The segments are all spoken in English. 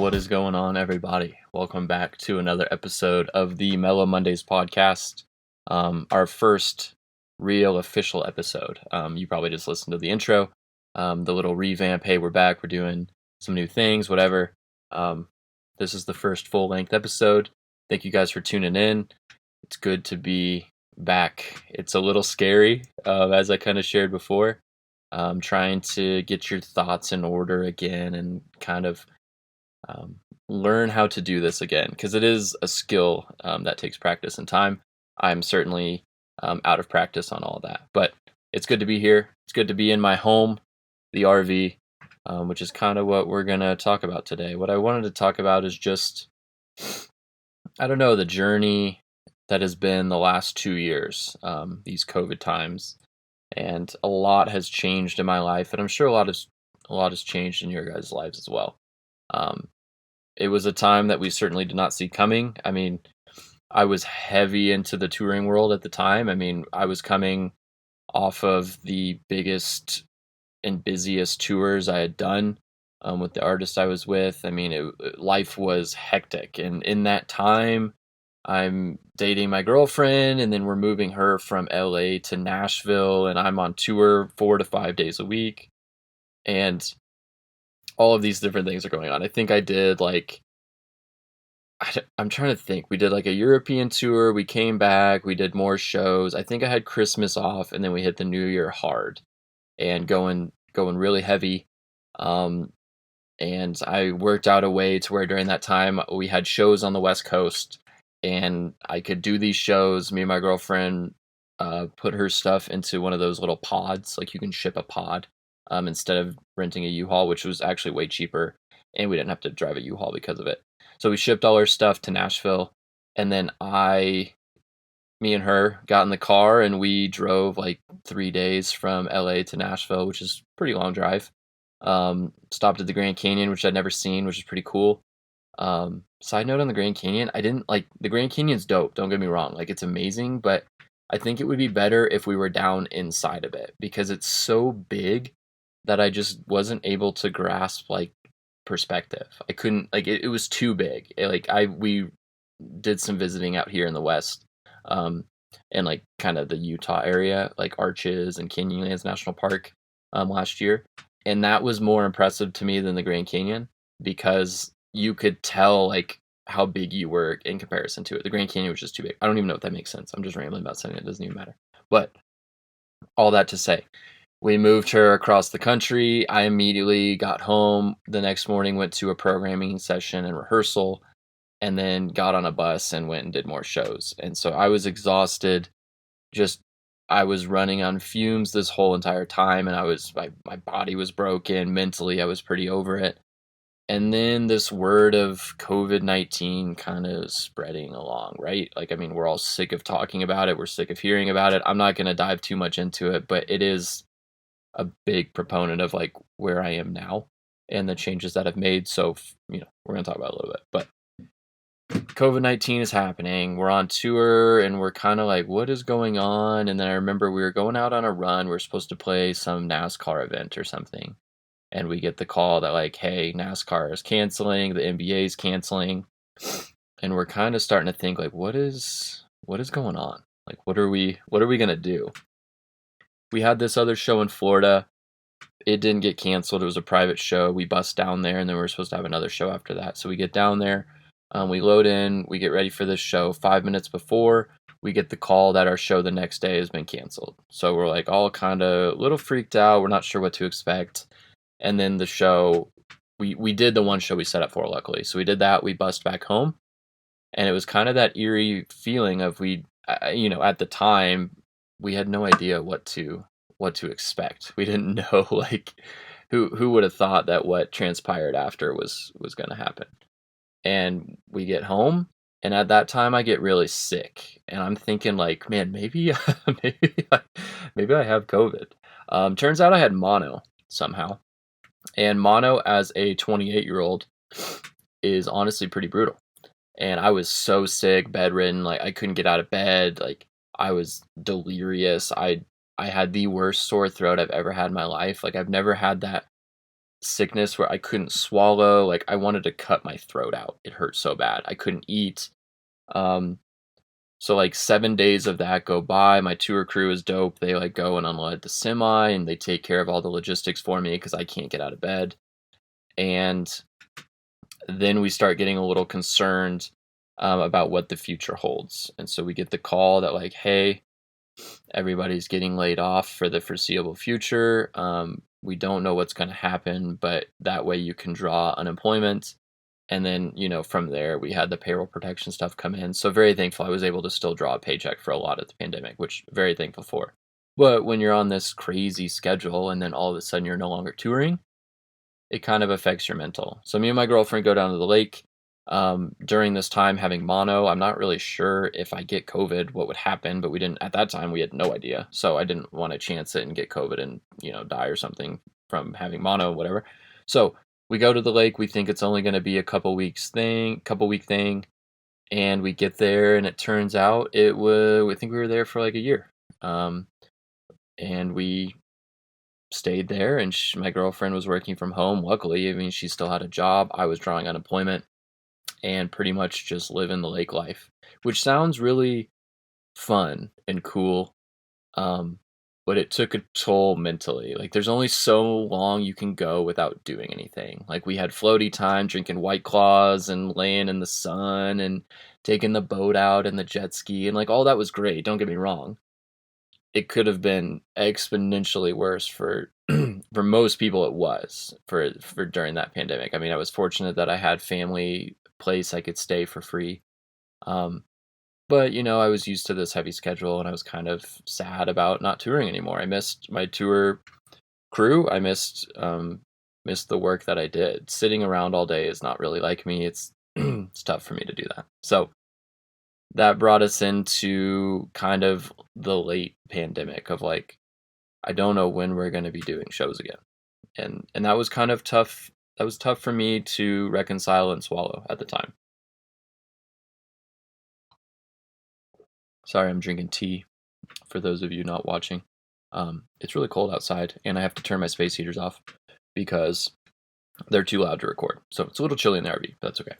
What is going on, everybody? Welcome back to another episode of the Mellow Mondays podcast. Our first real official episode. You probably just listened to the intro, the little revamp. Hey, we're back. We're doing some new things, whatever. This is the first full-length episode. Thank you guys for tuning in. It's good to be back. It's a little scary, as I kind of shared before. Trying to get your thoughts in order again and kind of learn how to do this again, because it is a skill that takes practice and time. I'm certainly out of practice on all that, but it's good to be here. It's good to be in my home, the RV, which is kind of what we're going to talk about today. What I wanted to talk about is just, I don't know, the journey that has been the last 2 years, these COVID times, and a lot has changed in my life, and I'm sure a lot has changed in your guys' lives as well. It was a time that we certainly did not see coming. I mean, I was heavy into the touring world at the time. I mean, I was coming off of the biggest and busiest tours I had done with the artist I was with. I mean, life was hectic. And in that time, I'm dating my girlfriend, and then we're moving her from LA to Nashville, and I'm on tour 4 to 5 days a week. And all of these different things are going on. I think I did I'm trying to think. We did like a European tour. We came back. We did more shows. I think I had Christmas off, and then we hit the New Year hard and going really heavy. And I worked out a way to where during that time we had shows on the West Coast, and I could do these shows. Me and my girlfriend put her stuff into one of those little pods. Like you can ship a pod instead of renting a U-Haul, which was actually way cheaper, and we didn't have to drive a U-Haul because of it. So we shipped all our stuff to Nashville, and then me and her got in the car, and we drove like 3 days from LA to Nashville, which is a pretty long drive. Stopped at the Grand Canyon, which I'd never seen, which is pretty cool. Side note on the Grand Canyon, I didn't like the Grand Canyon's dope, don't get me wrong, like it's amazing, but I think it would be better if we were down inside of it, because it's so big that I just wasn't able to grasp like perspective. I couldn't, like, it was too big. We did some visiting out here in the West, and like kind of the Utah area, like Arches and Canyonlands National Park, last year. And that was more impressive to me than the Grand Canyon, because you could tell like how big you were in comparison to it. The Grand Canyon was just too big. I don't even know if that makes sense. I'm just rambling about something that doesn't even matter. But all that to say, we moved her across the country. I immediately got home the next morning, went to a programming session and rehearsal, and then got on a bus and went and did more shows. And so I was exhausted. I was running on fumes this whole entire time, and my body was broken. Mentally, I was pretty over it. And then this word of COVID-19 kind of spreading along, right? Like, I mean, we're all sick of talking about it. We're sick of hearing about it. I'm not going to dive too much into it, but it is a big proponent of like where I am now and the changes that I've made. So, we're going to talk about it a little bit, but COVID-19 is happening. We're on tour, and we're kind of like, what is going on? And then I remember we were going out on a run. We are supposed to play some NASCAR event or something. And we get the call that like, hey, NASCAR is canceling, the NBA is canceling. And we're kind of starting to think like, what is going on? Like, what are we going to do? We had this other show in Florida. It didn't get canceled. It was a private show. We bust down there, and then we were supposed to have another show after that. So we get down there, we load in, we get ready for this show. 5 minutes before, we get the call that our show the next day has been canceled. So we're like all kind of a little freaked out. We're not sure what to expect. And then the show, we did the one show we set up for, luckily. So we did that. We bust back home, and it was kind of that eerie feeling of at the time, we had no idea what to expect. We didn't know like who would have thought that what transpired after was going to happen. And we get home, and at that time I get really sick, and I'm thinking like, man, maybe maybe I have COVID. Turns out I had mono somehow. And mono as a 28-year-old is honestly pretty brutal. And I was so sick, bedridden, like I couldn't get out of bed, like I was delirious. I had the worst sore throat I've ever had in my life. Like I've never had that sickness where I couldn't swallow. Like I wanted to cut my throat out. It hurt so bad. I couldn't eat. Um, so like 7 days of that go by. My tour crew is dope. They like go and unload the semi and they take care of all the logistics for me because I can't get out of bed. And then we start getting a little concerned about what the future holds. And so we get the call that like, hey, everybody's getting laid off for the foreseeable future. We don't know what's going to happen, but that way you can draw unemployment. And then, from there, we had the payroll protection stuff come in. So very thankful I was able to still draw a paycheck for a lot of the pandemic, which very thankful for. But when you're on this crazy schedule and then all of a sudden you're no longer touring, it kind of affects your mental. So me and my girlfriend go down to the lake. During this time having mono, I'm not really sure if I get COVID, what would happen, but we didn't, at that time, we had no idea. So I didn't want to chance it and get COVID and, die or something from having mono, whatever. So we go to the lake. We think it's only going to be a couple week thing. And we get there and it turns out I think we were there for like a year. And we stayed there and my girlfriend was working from home. Luckily, I mean, she still had a job. I was drawing unemployment and pretty much just living the lake life, which sounds really fun and cool. But it took a toll mentally. Like there's only so long you can go without doing anything. Like we had floaty time, drinking White Claws and laying in the sun and taking the boat out and the jet ski and like all that was great. Don't get me wrong. It could have been exponentially worse for for most people. It was for during that pandemic. I mean, I was fortunate that I had family place I could stay for free. But I was used to this heavy schedule and I was kind of sad about not touring anymore. I missed my tour crew. I missed the work that I did. Sitting around all day is not really like me. It's it's tough for me to do that. So that brought us into kind of the late pandemic of like, I don't know when we're going to be doing shows again. And that was kind of tough. That was tough for me to reconcile and swallow at the time. Sorry, I'm drinking tea for those of you not watching. It's really cold outside and I have to turn my space heaters off because they're too loud to record. So it's a little chilly in the RV, but that's okay.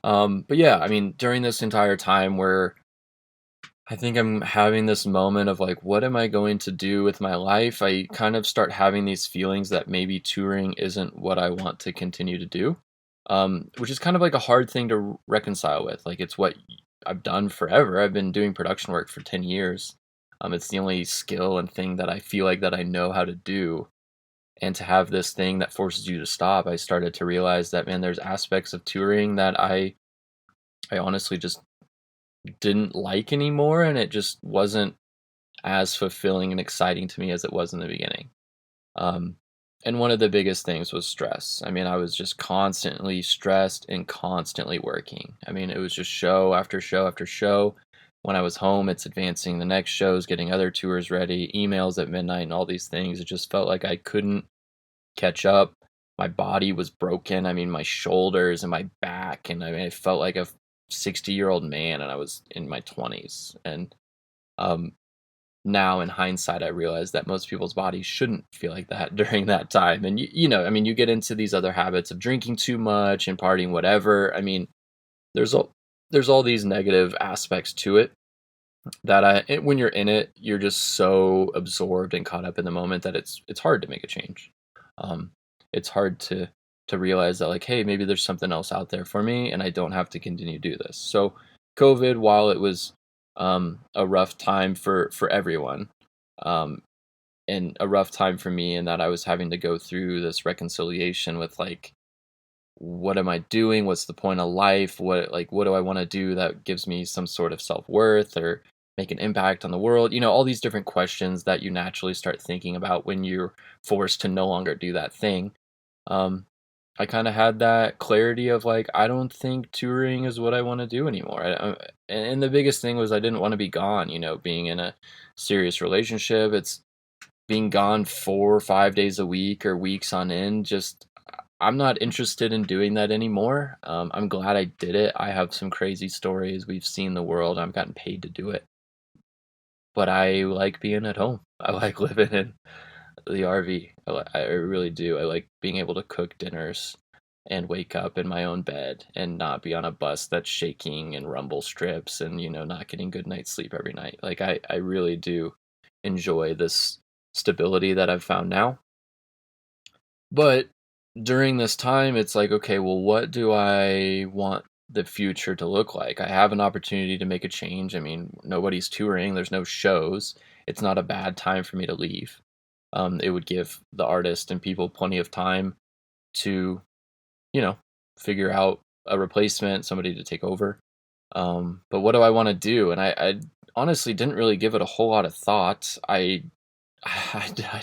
But yeah, I mean, during this entire time where I think I'm having this moment of like, what am I going to do with my life? I kind of start having these feelings that maybe touring isn't what I want to continue to do, which is kind of like a hard thing to reconcile with. Like, it's what I've done forever. I've been doing production work for 10 years. It's the only skill and thing that I feel like that I know how to do. And to have this thing that forces you to stop, I started to realize that, man, there's aspects of touring that I honestly just didn't like anymore, and it just wasn't as fulfilling and exciting to me as it was in the beginning. And one of the biggest things was stress. I mean, I was just constantly stressed and constantly working. I mean, it was just show after show after show. When I was home, it's advancing the next shows, getting other tours ready, emails at midnight, and all these things. It just felt like I couldn't catch up. My body was broken. I mean, my shoulders and my back, and I mean, I felt like a 60-year-old man, and I was in my 20s. And now in hindsight, I realize that most people's bodies shouldn't feel like that during that time. And I mean, you get into these other habits of drinking too much and partying, whatever. I mean, there's all these negative aspects to it that when you're in it, you're just so absorbed and caught up in the moment that it's hard to make a change. It's hard to realize that like, hey, maybe there's something else out there for me and I don't have to continue to do this. So COVID, while it was a rough time for everyone, and a rough time for me in that I was having to go through this reconciliation with like, what am I doing? What's the point of life? What do I want to do that gives me some sort of self-worth or make an impact on the world? All these different questions that you naturally start thinking about when you're forced to no longer do that thing. I kind of had that clarity of like, I don't think touring is what I want to do anymore. And the biggest thing was I didn't want to be gone, being in a serious relationship. It's being gone 4 or 5 days a week or weeks on end. Just, I'm not interested in doing that anymore. I'm glad I did it. I have some crazy stories. We've seen the world. I've gotten paid to do it. But I like being at home. I like living in the RV. I really do. I like being able to cook dinners and wake up in my own bed and not be on a bus that's shaking and rumble strips and, not getting good night's sleep every night. Like I really do enjoy this stability that I've found now. But during this time, it's like, okay, well, what do I want the future to look like? I have an opportunity to make a change. I mean, nobody's touring, there's no shows. It's not a bad time for me to leave. It would give the artist and people plenty of time to, you know, figure out a replacement, somebody to take over. But what do I want to do? And I honestly didn't really give it a whole lot of thought. I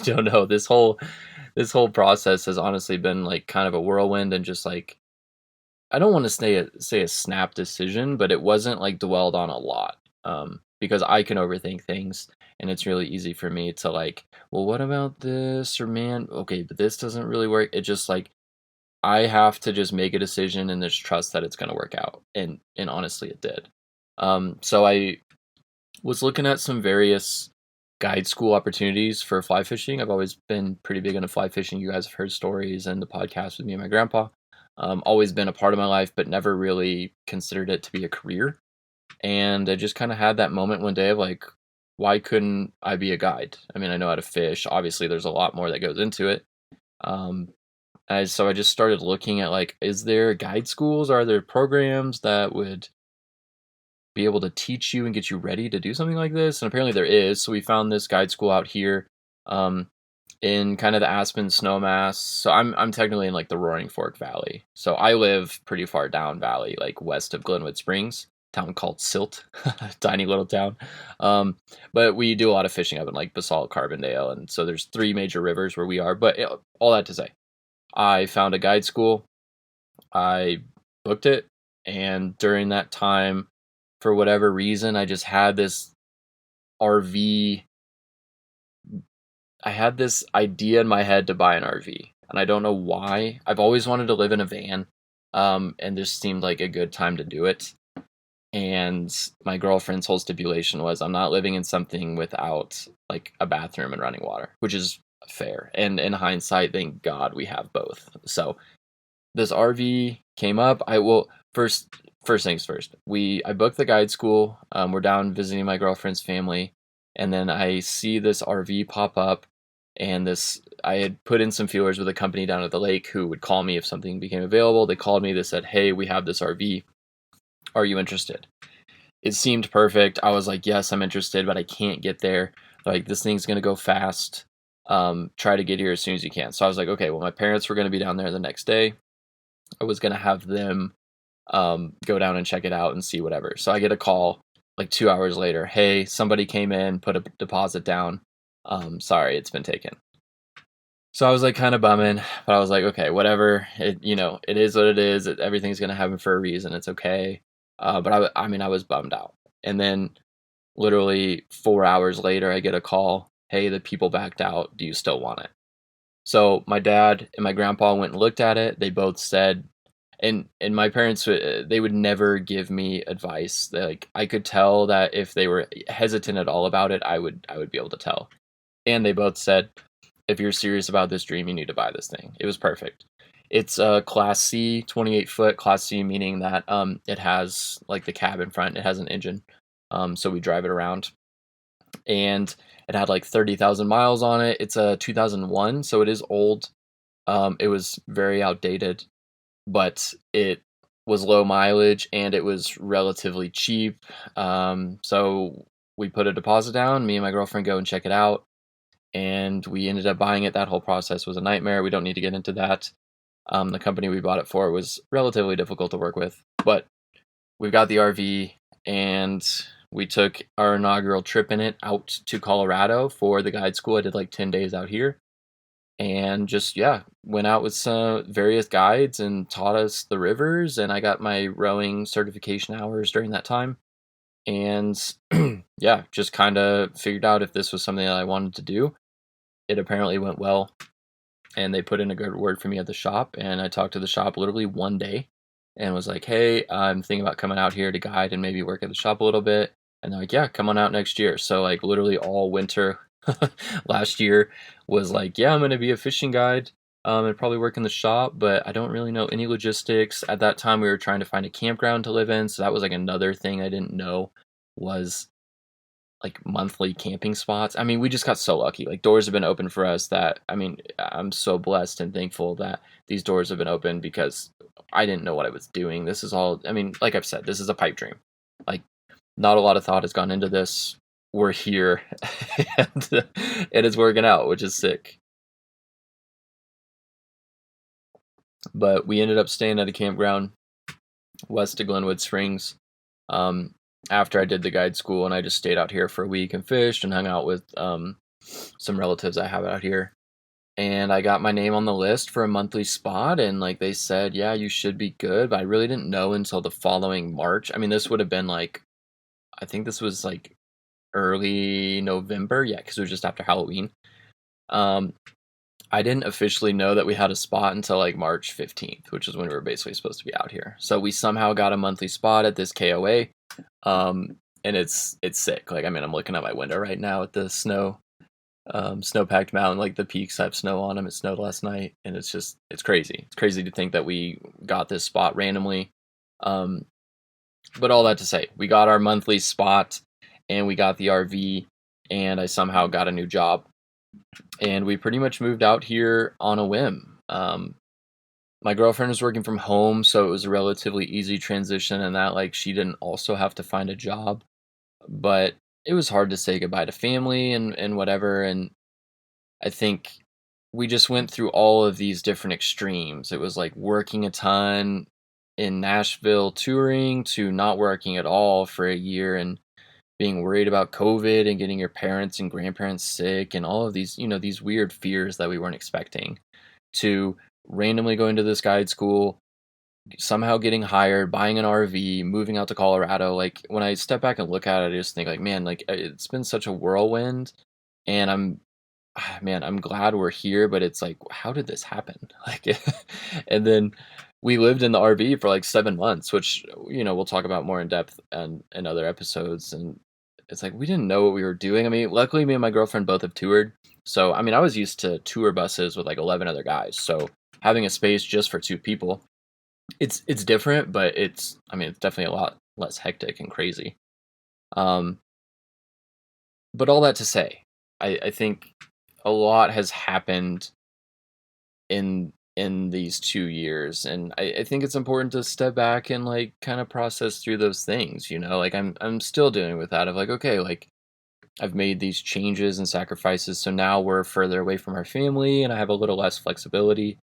don't know. This whole process has honestly been like kind of a whirlwind and just like I don't want to say a snap decision, but it wasn't like dwelled on a lot. Because I can overthink things and it's really easy for me to like, well, what about this? Or man, okay, but this doesn't really work. It just like I have to just make a decision and just trust that it's gonna work out. And honestly it did. So I was looking at some various guide school opportunities for fly fishing. I've always been pretty big into fly fishing. You guys have heard stories and the podcast with me and my grandpa. Always been a part of my life, but never really considered it to be a career. And I just kind of had that moment one day of like, why couldn't I be a guide? I mean, I know how to fish. Obviously, there's a lot more that goes into it. Um, so I just started looking at like, is there guide schools? Are there programs that would be able to teach you and get you ready to do something like this? And apparently there is. So we found this guide school out here um, in kind of the Aspen Snowmass. So I'm technically in like the Roaring Fork Valley. So I live pretty far down valley, like west of Glenwood Springs, town called Silt, tiny little town. But we do a lot of fishing up in like Basalt, Carbondale, and so there's three major rivers where we are. But all that to say, I found a guide school. I booked it, and during that time, for whatever reason, I just had this RV. I had this idea in my head to buy an RV, and I don't know why. I've always wanted to live in a van, and this seemed like a good time to do it. And my girlfriend's whole stipulation was I'm not living in something without like a bathroom and running water, which is fair. And in hindsight, thank God we have both. So this RV came up. I will first things first. I booked the guide school. We're down visiting my girlfriend's family, and then I see this RV pop up, and this I had put in some feelers with a company down at the lake who would call me if something became available. They called me. They said, "Hey, we have this RV. Are you interested?" It seemed perfect. I was like, "Yes, I'm interested, but I can't get there. Like this thing's gonna go fast. Try to get here as soon as you can." So I was like, "Okay." Well, my parents were gonna be down there the next day. I was gonna have them go down and check it out and see whatever. So I get a call like 2 hours later. Hey, somebody came in, put a deposit down. Sorry, it's been taken. So I was like kind of bumming, but I was like, okay, whatever. It is what it is. Everything's gonna happen for a reason. It's okay. But I mean, I was bummed out. And then literally 4 hours later, I get a call. Hey, the people backed out. Do you still want it? So my dad and my grandpa went and looked at it. They both said, and my parents, they would never give me advice. Like I could tell that if they were hesitant at all about it, I would be able to tell. And they both said, if you're serious about this dream, you need to buy this thing. It was perfect. It's a Class C, 28-foot Class C, meaning that it has like the cab in front. It has an engine, so we drive it around, and it had like 30,000 miles on it. It's a 2001, so it is old. It was very outdated, but it was low mileage and it was relatively cheap. So we put a deposit down. Me and my girlfriend go and check it out, and we ended up buying it. That whole process was a nightmare. We don't need to get into that. The company we bought it for was relatively difficult to work with, but we've got the RV, and we took our inaugural trip in it out to Colorado for the guide school. I did like 10 days out here, and just went out with some various guides and taught us the rivers, and I got my rowing certification hours during that time. And just kind of figured out if this was something that I wanted to do. It apparently went well, and they put in a good word for me at the shop, and I talked to the shop literally one day and was like, hey, I'm thinking about coming out here to guide and maybe work at the shop a little bit. And they're like, yeah, come on out next year. So like literally all winter last year was like, yeah, I'm going to be a fishing guide and probably work in the shop, but I don't really know any logistics. At that time, we were trying to find a campground to live in, so that was like another thing I didn't know was like monthly camping spots. I mean, we just got so lucky. Like doors have been open for us that I mean, I'm so blessed and thankful that these doors have been open because I didn't know what I was doing. This is all I mean, like I've said, this is a pipe dream. Like not a lot of thought has gone into this. We're here and it is working out, which is sick. But we ended up staying at a campground west of Glenwood Springs. Um, After I did the guide school, and I just stayed out here for a week and fished and hung out with some relatives I have out here. And I got my name on the list for a monthly spot, and like they said, yeah, you should be good. But I really didn't know until the following March. I mean, this would have been like, I think this was like early November, yeah, because it was just after Halloween. Um, I didn't officially know that we had a spot until like March 15th, which is when we were basically supposed to be out here. So we somehow got a monthly spot at this KOA. And it's sick. Like I mean, I'm looking out my window right now at the snow-packed mountain. Like the peaks have snow on them. It snowed last night, and it's crazy. It's crazy to think that we got this spot randomly. Um, but all that to say, we got our monthly spot, and we got the RV, and I somehow got a new job, and we pretty much moved out here on a whim. My girlfriend was working from home, so it was a relatively easy transition, and that like she didn't also have to find a job, but it was hard to say goodbye to family and whatever. And I think we just went through all of these different extremes. It was like working a ton in Nashville touring to not working at all for a year and being worried about COVID and getting your parents and grandparents sick and all of these, these weird fears that we weren't expecting, to randomly going to this guide school, somehow getting hired, buying an RV, moving out to Colorado. Like when I step back and look at it, I just think like, man, like it's been such a whirlwind, and man, I'm glad we're here, but it's like, how did this happen? Like, and then we lived in the RV for like 7 months, which we'll talk about more in depth and in other episodes. And it's like we didn't know what we were doing. I mean, luckily, me and my girlfriend both have toured, so I mean, I was used to tour buses with like 11 other guys, so having a space just for two people, it's different, but I mean, it's definitely a lot less hectic and crazy. Um, but all that to say, I think a lot has happened in these 2 years, and I think it's important to step back and like kind of process through those things. Like I'm still dealing with that of like, okay, like I've made these changes and sacrifices, so now we're further away from our family, and I have a little less flexibility.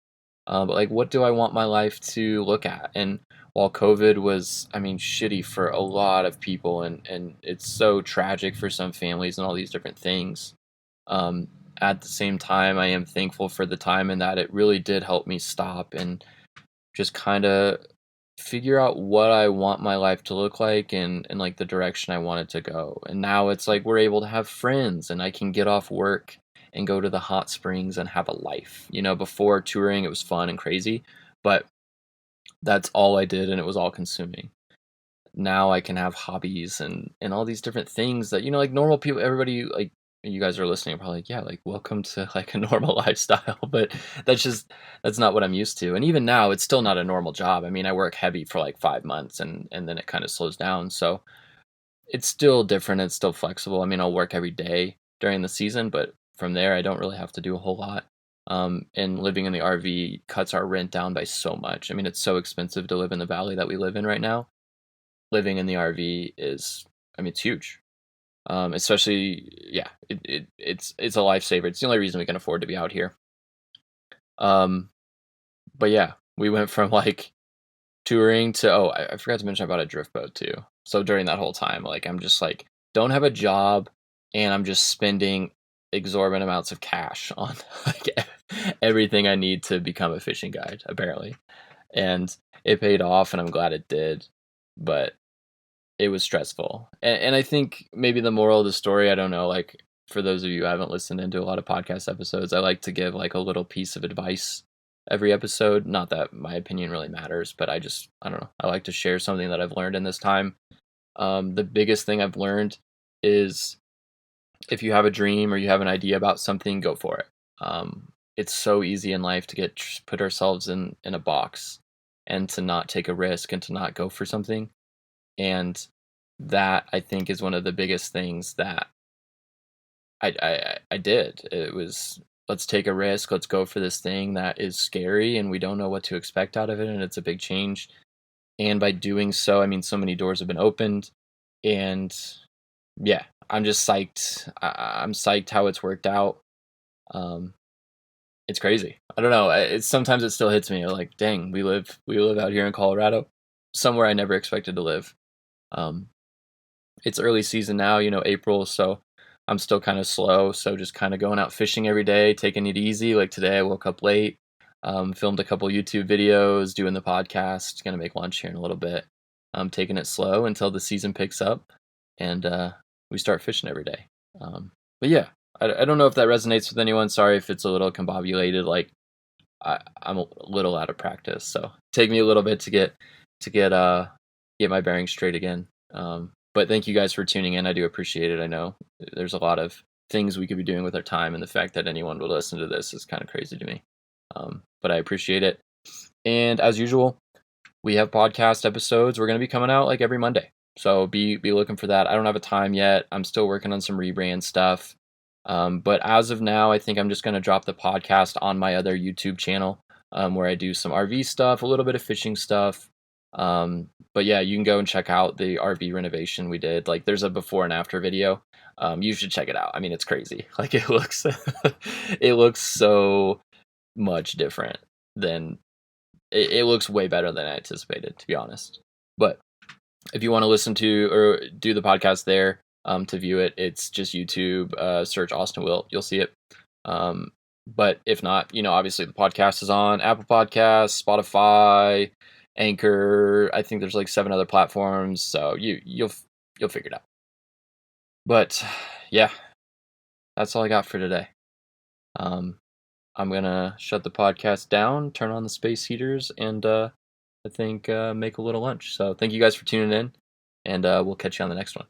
But like, what do I want my life to look at? And while COVID was, I mean, shitty for a lot of people, and it's so tragic for some families and all these different things. Um, at the same time, I am thankful for the time and that it really did help me stop and just kind of figure out what I want my life to look like, and like the direction I want it to go. And now it's like we're able to have friends, and I can get off work and go to the hot springs and have a life. Before touring, it was fun and crazy, but that's all I did, and it was all consuming. Now I can have hobbies and all these different things that, like normal people, everybody, like you guys are listening, are probably like, yeah, like welcome to like a normal lifestyle. But that's not what I'm used to. And even now, it's still not a normal job. I mean, I work heavy for like 5 months, and then it kind of slows down. So it's still different. It's still flexible. I mean, I'll work every day during the season, but from there, I don't really have to do a whole lot. And living in the RV cuts our rent down by so much. I mean, it's so expensive to live in the valley that we live in right now. Living in the RV is, I mean, it's huge. Especially, yeah, it's a lifesaver. It's the only reason we can afford to be out here. Um, but yeah, we went from like touring to, oh, I forgot to mention about a drift boat too. So during that whole time, like I'm just like don't have a job, and I'm just spending exorbitant amounts of cash on like everything I need to become a fishing guide, apparently. And it paid off, and I'm glad it did. But it was stressful. And I think maybe the moral of the story, I don't know, like for those of you who haven't listened into a lot of podcast episodes, I like to give like a little piece of advice every episode. Not that my opinion really matters, but I don't know, I like to share something that I've learned in this time. The biggest thing I've learned is if you have a dream or you have an idea about something, go for it. It's so easy in life to put ourselves in a box and to not take a risk and to not go for something. And that, I think, is one of the biggest things that I did. It was, let's take a risk, let's go for this thing that is scary and we don't know what to expect out of it, and it's a big change. And by doing so, I mean, so many doors have been opened, and yeah, I'm just psyched. I'm psyched how it's worked out. Um, it's crazy. I don't know. It's sometimes it still hits me like, dang, we live out here in Colorado, somewhere I never expected to live. Um, it's early season now, April, so I'm still kind of slow. So just kind of going out fishing every day, taking it easy. Like today, I woke up late, filmed a couple YouTube videos, doing the podcast. Gonna make lunch here in a little bit. I'm taking it slow until the season picks up, and we start fishing every day. But yeah, I don't know if that resonates with anyone. Sorry if it's a little combobulated. Like I'm a little out of practice, so take me a little bit to get my bearings straight again. But thank you guys for tuning in. I do appreciate it. I know there's a lot of things we could be doing with our time, and the fact that anyone would listen to this is kind of crazy to me. But I appreciate it. And as usual, we have podcast episodes. We're going to be coming out like every Monday, so be looking for that. I don't have a time yet. I'm still working on some rebrand stuff. But as of now, I think I'm just going to drop the podcast on my other YouTube channel, where I do some RV stuff, a little bit of fishing stuff. But yeah, you can go and check out the RV renovation we did. Like, there's a before and after video. You should check it out. I mean, it's crazy. Like, it looks, it looks so much different than it looks way better than I anticipated, to be honest. But if you want to listen to or do the podcast there, to view it, it's just YouTube, search Austin Wilt, you'll see it. But if not, obviously the podcast is on Apple Podcasts, Spotify, Anchor. I think there's like 7 other platforms, so you'll figure it out. But yeah, that's all I got for today. I'm gonna shut the podcast down, turn on the space heaters, and I think make a little lunch. So thank you guys for tuning in, and we'll catch you on the next one.